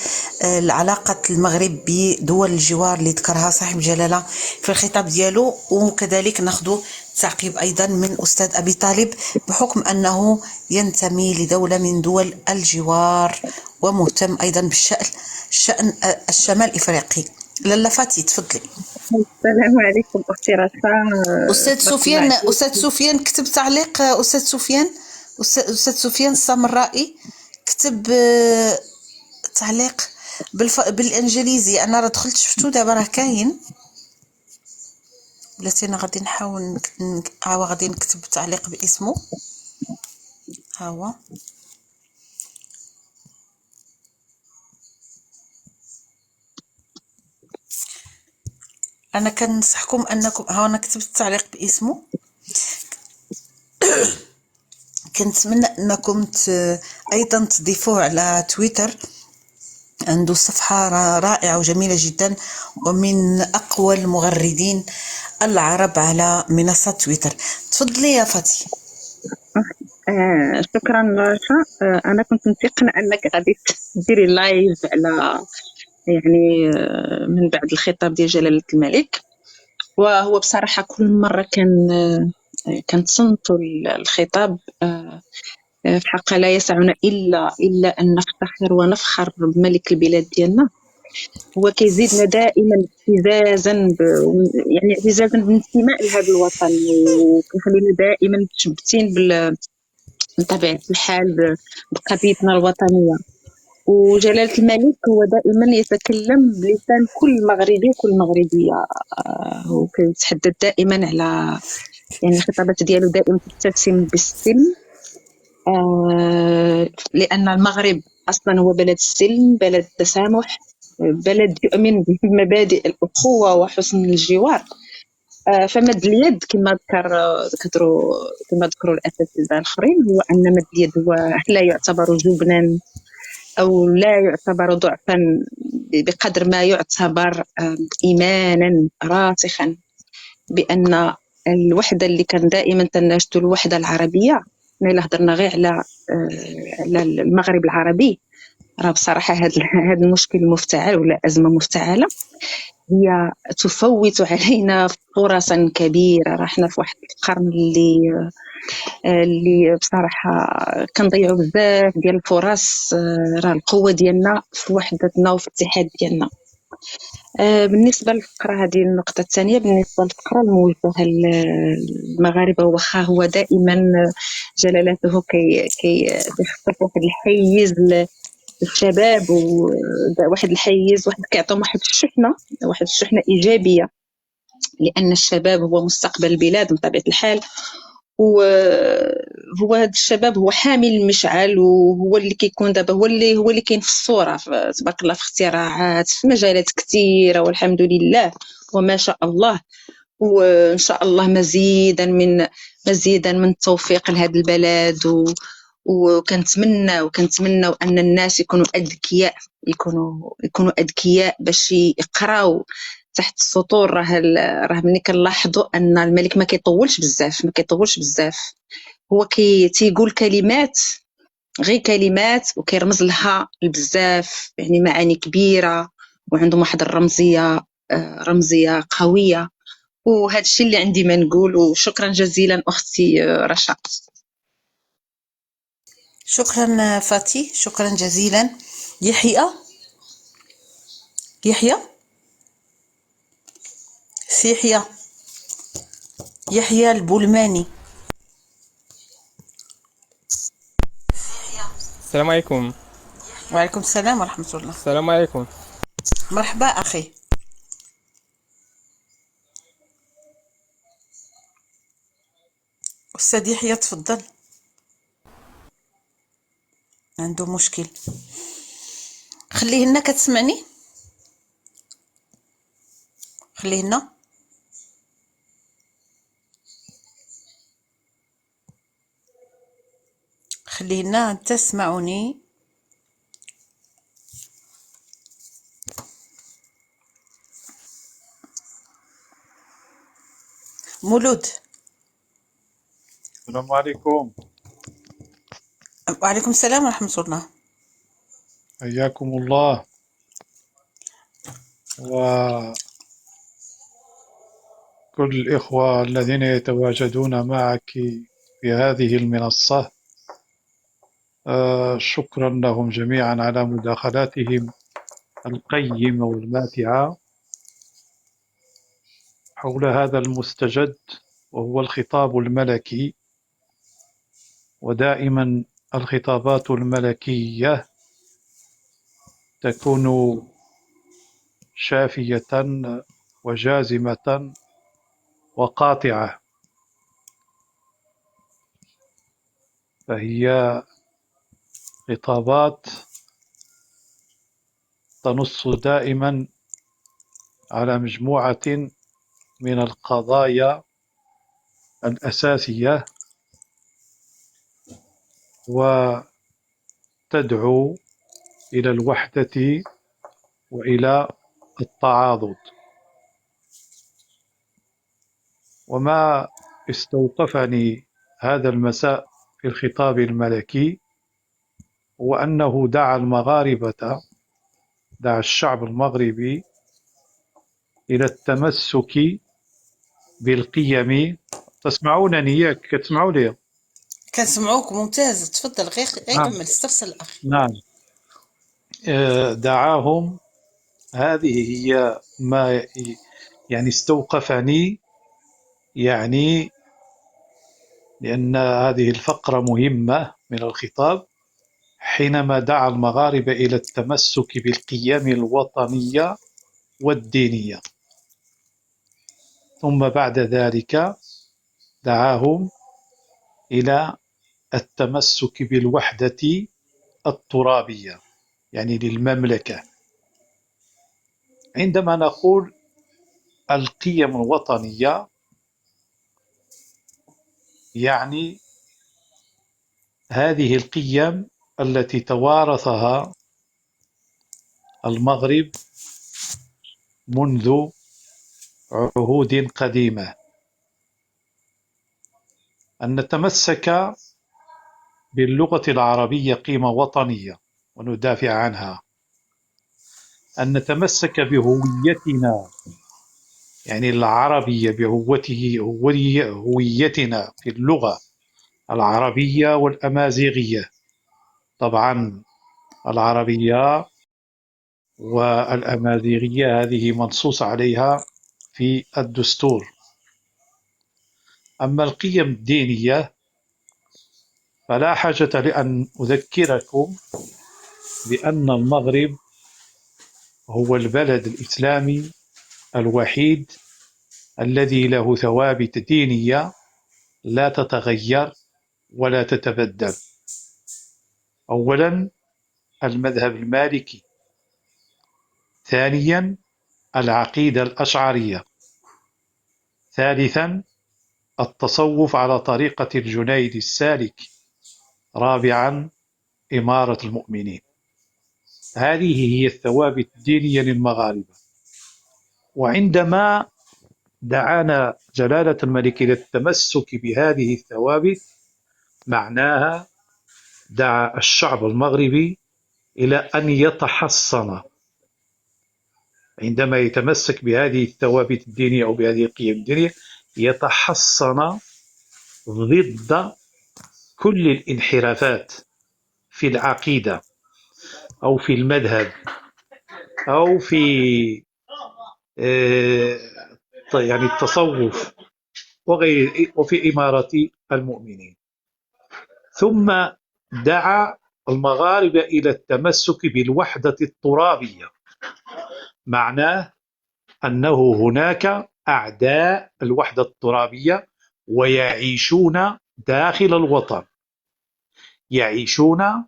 العلاقة المغرب بدول الجوار اللي ذكرها صاحب الجلالة في الخطاب ديالو، وكذلك ناخذ تعقيب أيضا من أستاذ أبي طالب بحكم أنه ينتمي لدولة من دول الجوار ومهتم أيضا بالشأن الشمال الإفريقي. لالا فاتي تفضلي. السلام عليكم أختي رشا. أستاذ سفيان كتب تعليق. أستاذ سفيان السامرائي كتب تعليق بالإنجليزي. أنا راه دخلت شفتو دابا راه كاين، بلاتي أنا غادي نحاول غادي نكتب تعليق باسمه. ها هو. أنا كنصحكم أنكم أنا كتبت التعليق باسمه. كنتمنى أنكم أيضا تضيفوه على تويتر. عنده صفحة رائعة وجميلة جدا ومن أقوى المغردين العرب على منصة تويتر. تفضلي يا فاتي. شكرا رشا. أنا كنت نتيقن أنك غادي ديري لايف على يعني من بعد الخطاب ديال جلالة الملك، وهو بصراحة كل مرة كنتصنتوا الخطاب. في حق لا يسعنا إلا أن نفتخر ونفخر بملك البلاد ديالنا. هو كيزيدنا دائما يعني اعتزازا بانتماء لهذا الوطن، وكيخلينا دائما متشبتين بطبيعة الحال بقضيتنا الوطنية. وجلالة الملك هو دائما يتكلم بلسان كل مغربي وكل مغربية، وكيتحدث دائما على يعني الخطابات ديالو دائما تتسم بالسلم، لأن المغرب أصلا هو بلد السلم، بلد التسامح، بلد يؤمن بمبادئ الأخوة وحسن الجوار. فمد اليد كما ذكروا الأساتذة الآخرين هو أن مد اليد هو لا يعتبر جبنا أو لا يعتبر ضعفا بقدر ما يعتبر إيمانا راسخا بأن الوحدة اللي كان دائما تناشد الوحدة العربية. إلا هضرنا غير على المغرب العربي، راه بصراحة هذا المشكل مفتعل ولا أزمة مفتعلة هي تفوت علينا فرصا كبيرة. راحنا في واحد القرن اللي بصراحة كنضيعوا بزاف ديال الفرص. راه القوة ديالنا في وحدتنا وفي الاتحاد ديالنا. بالنسبة للفقرة هذه النقطة الثانية، بالنسبة للفقرة الموجهة للمغاربة، واخا هو دائما جلالته كيخصص واحد الحيز للشباب وواحد الحيز كيعطيهم واحد الشحنة إيجابية، لأن الشباب هو مستقبل البلاد بطبيعة الحال. وهو هذا الشباب هو حامل المشعل، وهو اللي كيكون دابا هو اللي كاين في الصورة تبارك الله، في اختراعات في مجالات كثيرة والحمد لله وما شاء الله. وإن شاء الله مزيدا من التوفيق لهذا البلد. وكنتمنى أن الناس يكونوا أذكياء باش يقراو تحت السطور. راه ملي كنلاحظوا ان الملك ما كيطولش بزاف، هو تيقول كلمات غير كلمات وكيرمز لها بزاف يعني معاني كبيره، وعندهم واحد رمزيه قويه. وهذا الشيء اللي عندي ما نقول. وشكرا جزيلا اختي رشا. شكرا فاتي، شكرا جزيلا. يحيى البولماني. السلام عليكم. وعليكم السلام ورحمة الله. السلام عليكم. مرحبا أخي. أستاذ يحيى تفضل. عنده مشكل، خليه لنا. كتسمعني؟ خليه لنا. خلينا تسمعني. مولود. السلام عليكم. وعليكم السلام ورحمة الله. حياكم الله وكل الإخوة الذين يتواجدون معك في هذه المنصة. شكرا لهم جميعا على مداخلاتهم القيمة والماتعة حول هذا المستجد وهو الخطاب الملكي. ودائما الخطابات الملكية تكون شافية وجازمة وقاطعة، فهي خطابات تنص دائما على مجموعة من القضايا الأساسية وتدعو إلى الوحدة وإلى التعاضد. وما استوقفني هذا المساء في الخطاب الملكي هو أنه دعا الشعب المغربي إلى التمسك بالقيم. تسمعونني ياك؟ كتسمعوا لي؟ كنسمعوك ممتاز، تفضل غير نعم كمل استرسل أخي. نعم. دعاهم، هذه هي ما يعني استوقفني، يعني لأن هذه الفقرة مهمة من الخطاب حينما دعا المغاربة إلى التمسك بالقيم الوطنية والدينية، ثم بعد ذلك دعاهم إلى التمسك بالوحدة الترابية، يعني للمملكة. عندما نقول القيم الوطنية يعني هذه القيم التي توارثها المغرب منذ عهود قديمة، أن نتمسك باللغة العربية قيمة وطنية وندافع عنها، أن نتمسك بهويتنا يعني العربية هويتنا في اللغة العربية والأمازيغية. طبعا العربية والأمازيغية هذه منصوص عليها في الدستور. أما القيم الدينية فلا حاجة لأن أذكركم بأن المغرب هو البلد الإسلامي الوحيد الذي له ثوابت دينية لا تتغير ولا تتبدل. أولا المذهب المالكي، ثانيا العقيدة الأشعرية، ثالثا التصوف على طريقة الجنيد السالك، رابعا إمارة المؤمنين. هذه هي الثوابت الدينية للمغاربة. وعندما دعانا جلالة الملك إلى التمسك بهذه الثوابت معناها دعا الشعب المغربي إلى أن يتحصن. عندما يتمسك بهذه الثوابت الدينية أو بهذه القيم الدينية يتحصن ضد كل الانحرافات في العقيدة أو في المذهب أو في يعني التصوف وفي إمارة المؤمنين. ثم دعا المغاربة إلى التمسك بالوحدة الترابية، معناه أنه هناك أعداء الوحدة الترابية ويعيشون داخل الوطن، يعيشون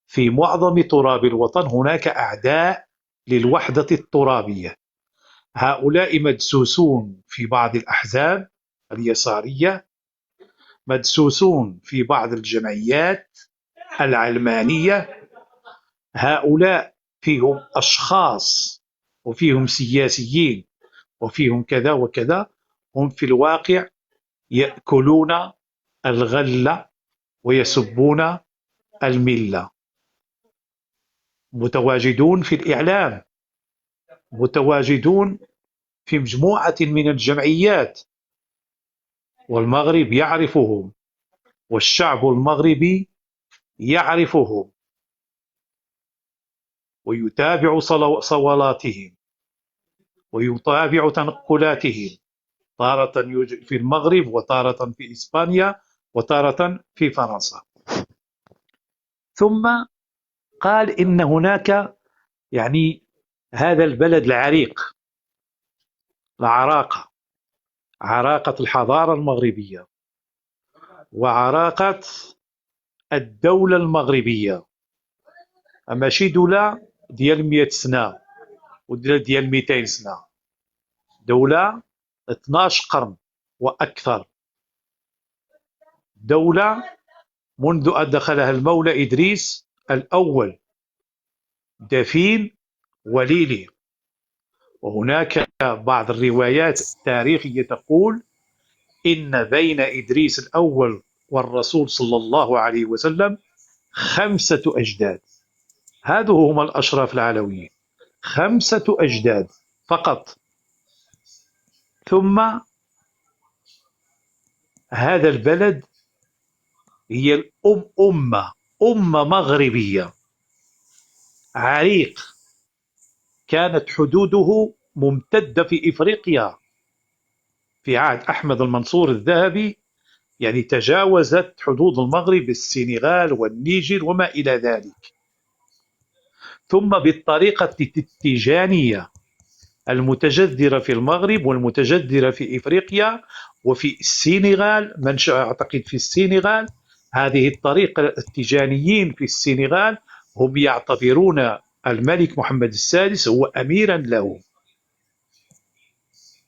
في معظم تراب الوطن. هناك أعداء للوحدة الترابية، هؤلاء مدسوسون في بعض الأحزاب اليسارية، مدسوسون في بعض الجمعيات العلمانية. هؤلاء فيهم أشخاص وفيهم سياسيين وفيهم كذا وكذا، هم في الواقع يأكلون الغلة ويسبون الملة. متواجدون في الإعلام، متواجدون في مجموعة من الجمعيات، والمغرب يعرفهم والشعب المغربي يعرفهم ويتابع صولاتهم ويتابع تنقلاتهم، تارة في المغرب وتارة في إسبانيا وتارة في فرنسا. ثم قال إن هناك هذا البلد العريق، العراقة، عراقة الحضارة المغربية وعراقة الدولة المغربية، ماشي دولة ديال 100 سنة ودولة ديال 200 سنة، دولة 12 قرن وأكثر، دولة منذ أن دخلها المولى إدريس الأول دفين وليلي. وهناك بعض الروايات التاريخية تقول إن بين إدريس الأول والرسول صلى الله عليه وسلم 5 أجداد. هذو هم الأشراف العلويين، 5 أجداد فقط. ثم هذا البلد هي أمة مغربية عريق، كانت حدوده ممتدة في إفريقيا في عهد أحمد المنصور الذهبي، تجاوزت حدود المغرب السنغال والنيجر وما إلى ذلك. ثم بالطريقة التيجانية المتجذرة في المغرب والمتجذرة في إفريقيا وفي السنغال، منشأ أعتقد في السنغال، هذه الطريقة التيجانيين في السنغال هم يعتبرون الملك محمد السادس هو أميرا له.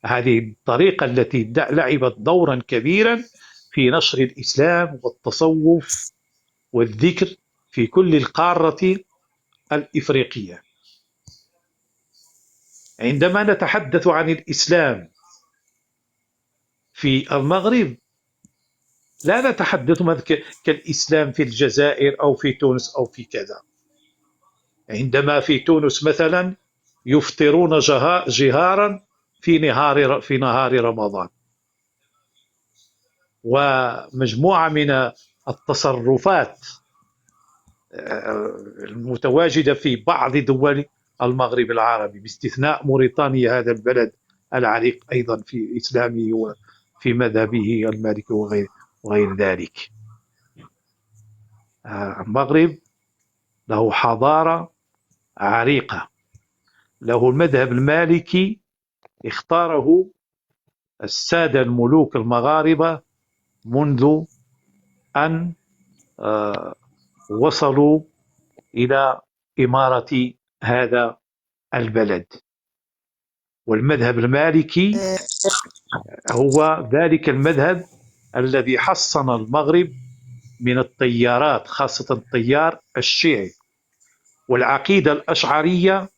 هذه الطريقة التي لعبت دورا كبيرا في نشر الإسلام والتصوف والذكر في كل القارة الإفريقية. عندما نتحدث عن الإسلام في المغرب لا نتحدث كالإسلام في الجزائر أو في تونس أو في كذا. عندما في تونس مثلا يفطرون جهارا في نهار رمضان، ومجموعة من التصرفات المتواجدة في بعض دول المغرب العربي باستثناء موريتانيا، هذا البلد العريق أيضا في إسلامه وفي مذهبه المالكي وغير ذلك. المغرب له حضارة عريقة، له المذهب المالكي اختاره السادة الملوك المغاربة منذ أن وصلوا إلى إمارة هذا البلد. والمذهب المالكي هو ذلك المذهب الذي حصن المغرب من التيارات، خاصة التيار الشيعي. والعقيدة الأشعرية،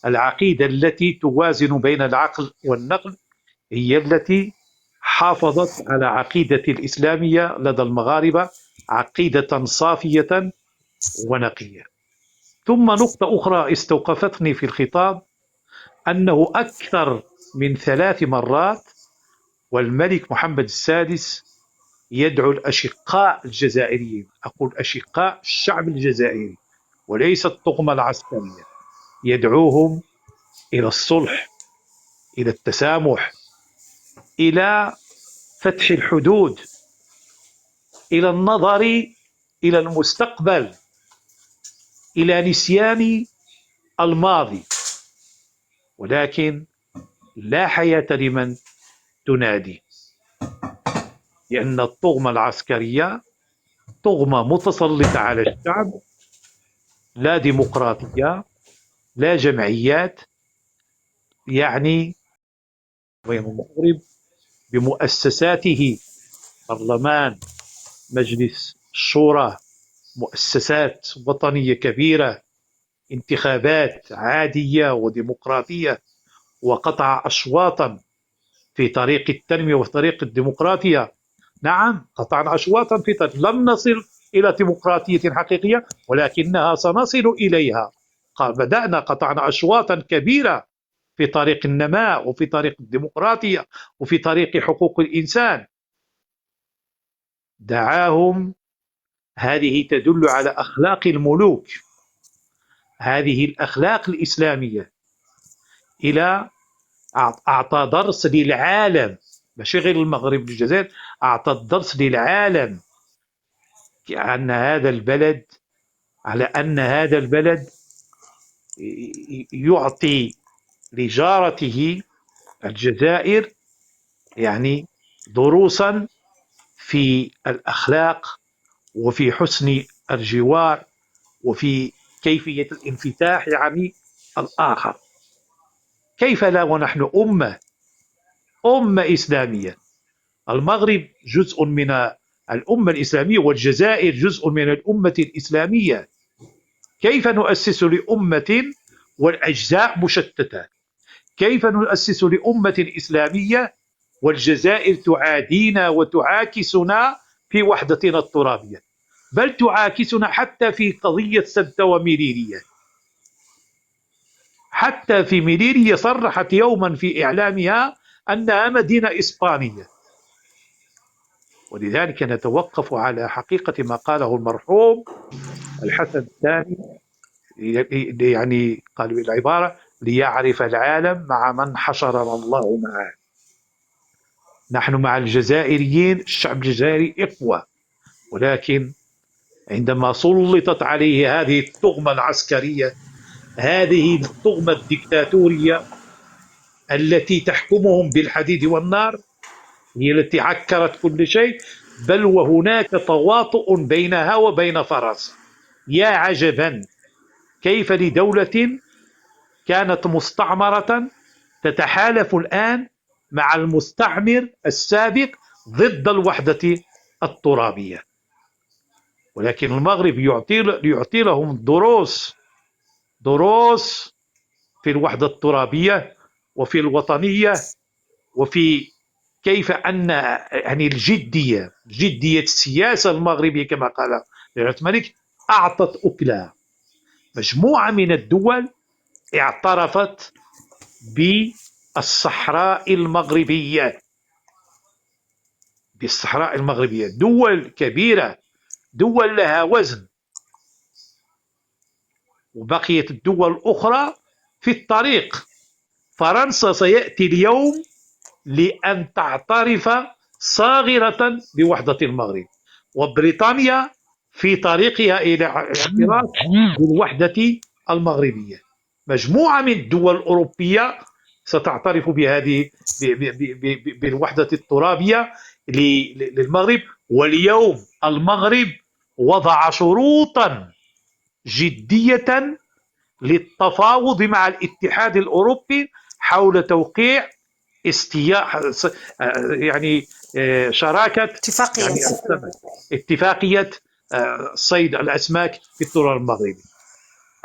العقيدة التي توازن بين العقل والنقل، هي التي حافظت على عقيدة الإسلامية لدى المغاربة، عقيدة صافية ونقية. ثم نقطة أخرى استوقفتني في الخطاب، أنه أكثر من 3 مرات والملك محمد السادس يدعو الأشقاء الجزائريين، أقول أشقاء الشعب الجزائري وليس الطغمة العسكرية، يدعوهم إلى الصلح، إلى التسامح، إلى فتح الحدود، إلى النظر إلى المستقبل، إلى نسيان الماضي. ولكن لا حياة لمن تنادي، لأن الطغمة العسكرية طغمة متسلطة على الشعب، لا ديمقراطية، لا جمعيات. المغرب بمؤسساته برلمان، مجلس الشورى، مؤسسات وطنية كبيرة، انتخابات عادية وديمقراطية، وقطع أشواطا في طريق التنمية وفي طريق الديمقراطية. نعم، قطعنا أشواطا في طريق، لم نصل إلى ديمقراطية حقيقية، ولكنها سنصل إليها. بدأنا، قطعنا أشواطا كبيرة في طريق النماء وفي طريق الديمقراطية وفي طريق حقوق الإنسان. دعاهم، هذه تدل على أخلاق الملوك، هذه الأخلاق الإسلامية. إلى أعطى درس للعالم، ماشي غير المغرب والجزائر، أعطى الدرس للعالم أن هذا البلد، على أن هذا البلد يعطي لجارته الجزائر يعني دروسا في الأخلاق وفي حسن الجوار وفي كيفية الانفتاح يعني الآخر. كيف لا ونحن أمة إسلامية؟ المغرب جزء من الأمة الإسلامية والجزائر جزء من الأمة الإسلامية. كيف نؤسس لأمة والأجزاء مشتتة؟ كيف نؤسس لأمة إسلامية والجزائر تعادينا وتعاكسنا في وحدتنا الترابية، بل تعاكسنا حتى في قضية سبتة ومليلية. حتى في مليلية صرحت يوما في إعلامها أنها مدينة إسبانية. ولذلك نتوقف على حقيقة ما قاله المرحوم الحسن الثاني، يعني قال بالعبارة: ليعرف العالم مع من حشرنا الله معه. نحن مع الجزائريين، الشعب الجزائري إخوة، ولكن عندما سلطت عليه هذه الطغمة العسكرية، هذه الطغمة الدكتاتورية التي تحكمهم بالحديد والنار، هي التي عكرت كل شيء، بل وهناك تواطؤ بينها وبين فرنسا. يا عجبا، كيف لدولة كانت مستعمرة تتحالف الآن مع المستعمر السابق ضد الوحدة الترابية. ولكن المغرب يعطي لهم دروس في الوحدة الترابية وفي الوطنية، وفي كيف أن يعني جدية السياسة المغربية كما قال العبد الملك أعطت أكلها. مجموعة من الدول اعترفت بالصحراء المغربية، دول كبيرة، دول لها وزن، وبقيت الدول الأخرى في الطريق. فرنسا سيأتي اليوم لأن تعترف صاغرة بوحدة المغرب، وبريطانيا في طريقها إلى الاعتراف بالوحدة المغربية. مجموعة من الدول الأوروبية ستعترف بهذه بالوحدة الترابية للمغرب. واليوم المغرب وضع شروطا جدية للتفاوض مع الاتحاد الأوروبي حول توقيع يعني شراكة اتفاقية صيد الأسماك في التراب المغربي.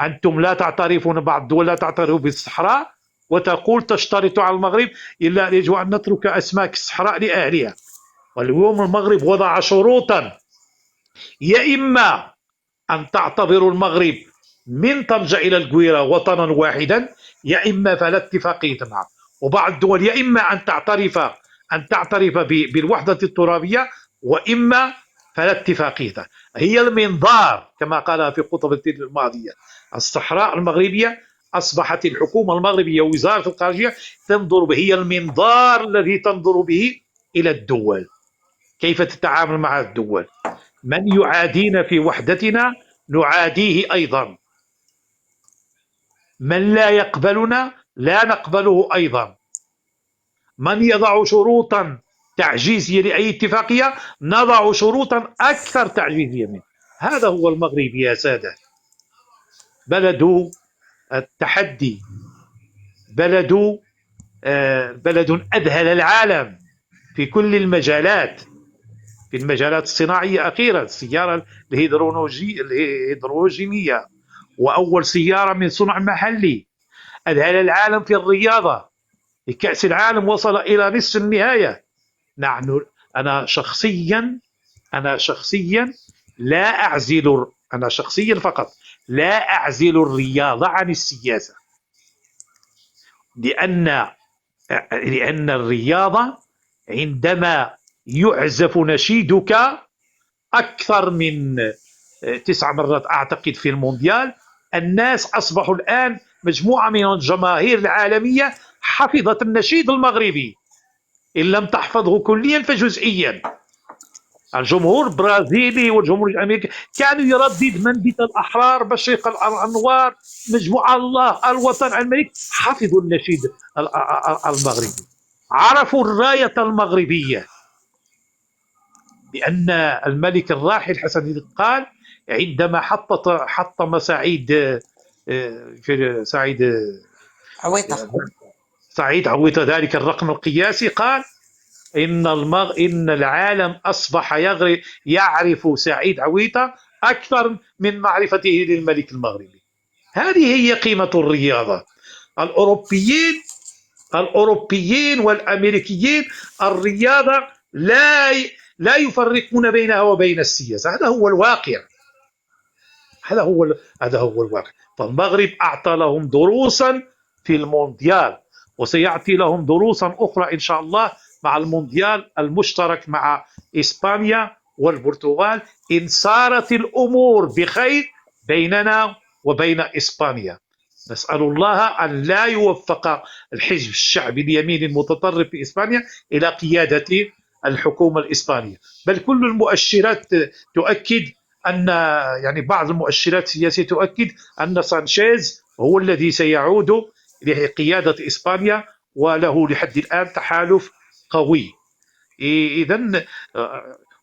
أنتم لا تعترفون، بعض الدول لا تعترف بالصحراء وتقول تشترط على المغرب إلا أن يجب أن نترك أسماك الصحراء لأهلها. واليوم المغرب وضع شروطا: يا إما أن تعتبروا المغرب من طنجة إلى القويرة وطنا واحدا، يا إما فلا اتفاقية معه. وبعض الدول يا إما أن تعترف بالوحدة الترابية، وإما فلا اتفاقية. هي المنظار كما قالها في خطبته الماضية. الصحراء المغربية أصبحت الحكومة المغربية ووزارة الخارجية تنظر به، هي المنظار الذي تنظر به إلى الدول، كيف تتعامل مع الدول. من يعادينا في وحدتنا نعاديه أيضا، من لا يقبلنا لا نقبله أيضا، من يضع شروطا تعجيزية لأي اتفاقية نضع شروطا أكثر تعجيزية منه. هذا هو المغرب يا سادة، بلد التحدي، بلد أذهل العالم في كل المجالات. في المجالات الصناعية أخيرا، السيارة الهيدروجينية، وأول سيارة من صنع محلي. أذهل العالم في الرياضة، في كأس العالم وصل إلى نصف النهاية. نحن أنا شخصيا لا أعزل، أنا شخصيا فقط لا أعزل الرياضة عن السياسة، لأن الرياضة عندما يعزف نشيدك أكثر من 9 مرات أعتقد في المونديال، الناس أصبحوا الآن مجموعة من الجماهير العالمية حفظت النشيد المغربي، إن لم تحفظه كليا فجزئيا. الجمهور البرازيلي والجمهور الأمريكي كانوا يردد منبت الأحرار بشيق الأنوار مجموعة الله الوطن الملك، حفظوا النشيد المغربي، عرفوا الراية المغربية. لأن الملك الراحل حسن قال عندما حطم سعيد عويطة ذلك الرقم القياسي، قال إن العالم أصبح يعرف سعيد عويطة أكثر من معرفته للملك المغربي. هذه هي قيمة الرياضة. الأوروبيين والأمريكيين الرياضة لا يفرقون بينها وبين السياسة. هذا هو الواقع. فالمغرب أعطى لهم دروسا في المونديال، وسيعطي لهم دروسا أخرى إن شاء الله مع المونديال المشترك مع إسبانيا والبرتغال، إن صارت الأمور بخير بيننا وبين إسبانيا. نسأل الله أن لا يوفق الحزب الشعبي اليميني المتطرف في إسبانيا إلى قيادة الحكومة الإسبانية، بل كل المؤشرات تؤكد أن بعض المؤشرات السياسية تؤكد أن سانشيز هو الذي سيعود لقيادة إسبانيا، وله لحد الآن تحالف قوي. إذن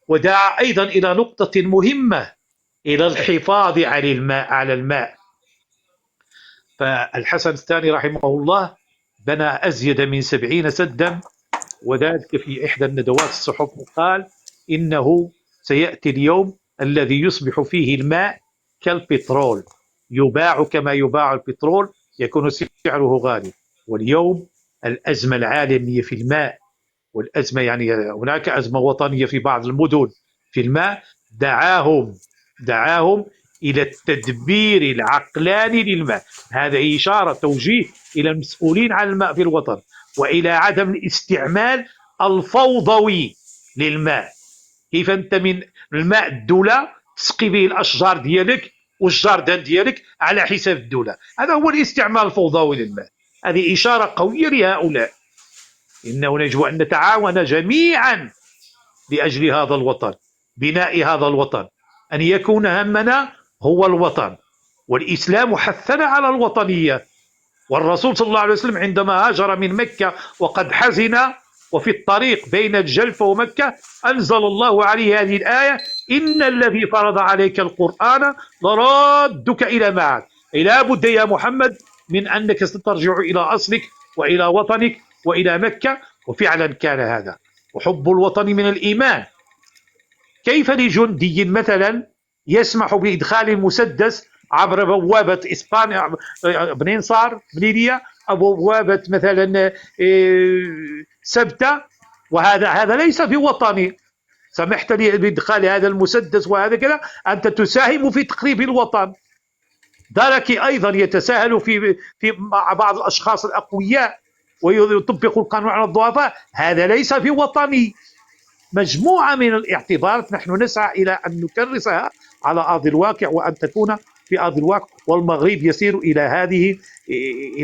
ودعا أيضا إلى نقطة مهمة، إلى الحفاظ على الماء. فالحسن الثاني رحمه الله بنى أزيد من 70 سدا، وذلك في إحدى الندوات الصحف قال إنه سيأتي اليوم الذي يصبح فيه الماء كالبترول، يباع كما يباع البترول، يكون سعره غالي. واليوم الأزمة العالمية في الماء، والأزمة هناك أزمة وطنية في بعض المدن في الماء، دعاهم إلى التدبير العقلاني للماء. هذه إشارة توجيه إلى المسؤولين عن الماء في الوطن، وإلى عدم الاستعمال الفوضوي للماء. كيف أنت من الماء الدولة تسقي به الأشجار ديالك والجاردان ديالك على حساب الدولة، هذا هو الاستعمال الفوضوي للماء. هذه إشارة قوية لهؤلاء. إنه يجب أن نتعاون جميعا لأجل هذا الوطن، بناء هذا الوطن، أن يكون همنا هو الوطن. والإسلام حثنا على الوطنية، والرسول صلى الله عليه وسلم عندما هاجر من مكة وقد حزن وفي الطريق بين الجلف ومكة، أنزل الله عليه هذه الآية: إن الذي فرض عليك القرآن لرادك إلى معاد. لا بد يا محمد من أنك سترجع إلى أصلك وإلى وطنك وإلى مكة. وفعلا كان هذا. وحب الوطن من الإيمان. كيف لجندي مثلا يسمح بإدخال المسدس عبر بوابة إسبانيا منين صار بليبيا أو بوابة مثلا سبتة، وهذا ليس في وطني، سمحت لي بإدخال هذا المسدس وهذا كذا، أنت تساهم في تخريب الوطن. دركي أيضا يتساهل مع بعض الأشخاص الأقوياء ويطبق القانون على الضعفاء، هذا ليس في وطني. مجموعة من الاعتبارات نحن نسعى إلى أن نكرسها على أرض الواقع، وأن تكون في أرض الواقع. والمغرب يسير إلى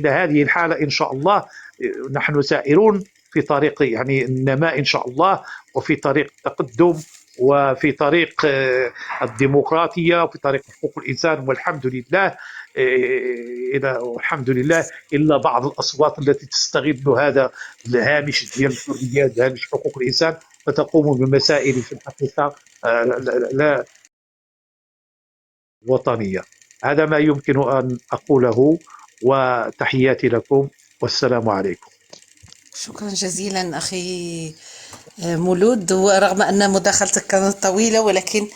هذه الحالة إن شاء الله. نحن سائرون في طريق النماء إن شاء الله، وفي طريق التقدم، وفي طريق الديمقراطية، وفي طريق حقوق الإنسان. والحمد لله الحمد لله، إلا بعض الأصوات التي تستغل هذا الهامش ديال الحريات، هامش حقوق الإنسان، فتقوم بمسائل في الحقيقة لا وطنية. هذا ما يمكن أن أقوله، وتحياتي لكم والسلام عليكم. شكرا جزيلا أخي مولود، ورغم أن مداخلتك كانت طويلة ولكن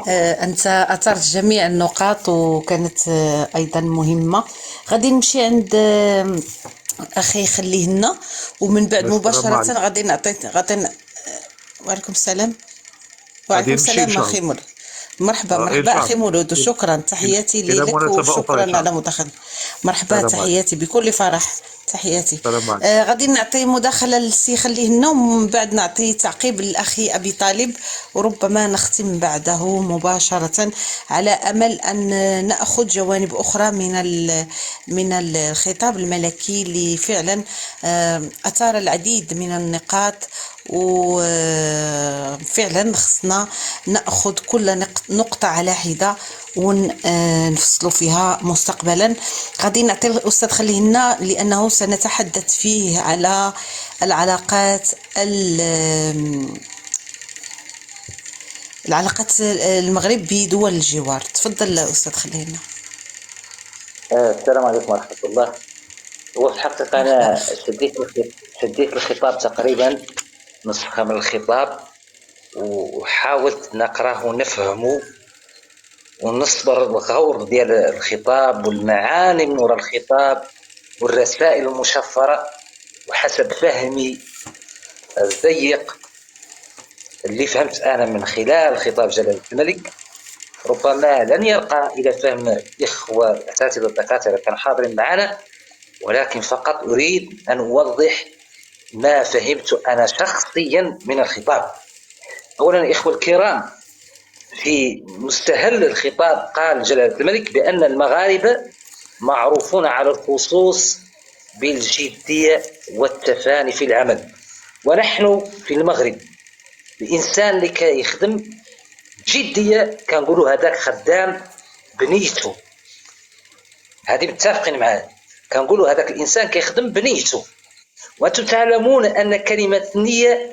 أنت أثرت جميع النقاط وكانت أيضا مهمة. غادي نمشي عند أخي خليه لنا، ومن بعد السلام مباشرة عليكم. غادي وعليكم السلام. غادي وعليكم نمشي ان السلام شاء أخي الله. مولود. مرحبا ان مرحبا شاء أخي الله. مولود، وشكرا، تحياتي الى لك مناسبه اخرى ان وشكرا شاء على الله. مداخلة. مرحبا، السلام عليكم. تحياتي بكل فرح، تحياتي. السلام عليكم. غادي نعطي مداخلة للسي خليه لنا، ومن بعد نعطي تعقيب للأخي أبي طالب، وربما نختم بعده مباشرة، على أمل أن نأخذ جوانب أخرى من الخطاب الملكي اللي فعلا أثار العديد من النقاط، وفعلا خصنا نأخذ كل نقطة على حدة ونفصل فيها مستقبلا. غادي نعطي الأستاذ خليه لنا لأنه سنتحدث فيه على العلاقات المغرب بدول الجوار. تفضل أستاذ خليه لنا. السلام عليكم ورحمة الله. هو في الحقيقة أنا شديت الخطاب تقريبا نسخة من الخطاب، وحاولت نقراه ونفهمه ونصبر الغور ديال الخطاب والمعاني من وراء الخطاب والرسائل المشفرة، وحسب فهمي الضيق اللي فهمت أنا من خلال خطاب جلالة الملك ربما لن يرقى إلى فهم الإخوة الأساتذة الدكاترة كانوا حاضرين معنا، ولكن فقط أريد أن أوضح ما فهمت أنا شخصيا من الخطاب. أولا الإخوة الكرام، في مستهل الخطاب قال جلالة الملك بأن المغاربة معروفون على الخصوص بالجدية والتفاني في العمل، ونحن في المغرب الإنسان اللي كيخدم جدية كنقولوا هذاك خدام بنيته، هذه متفقين معاه، كنقولوا هذاك الإنسان كيخدم بنيته. وأنتم تعلمون أن كلمة النية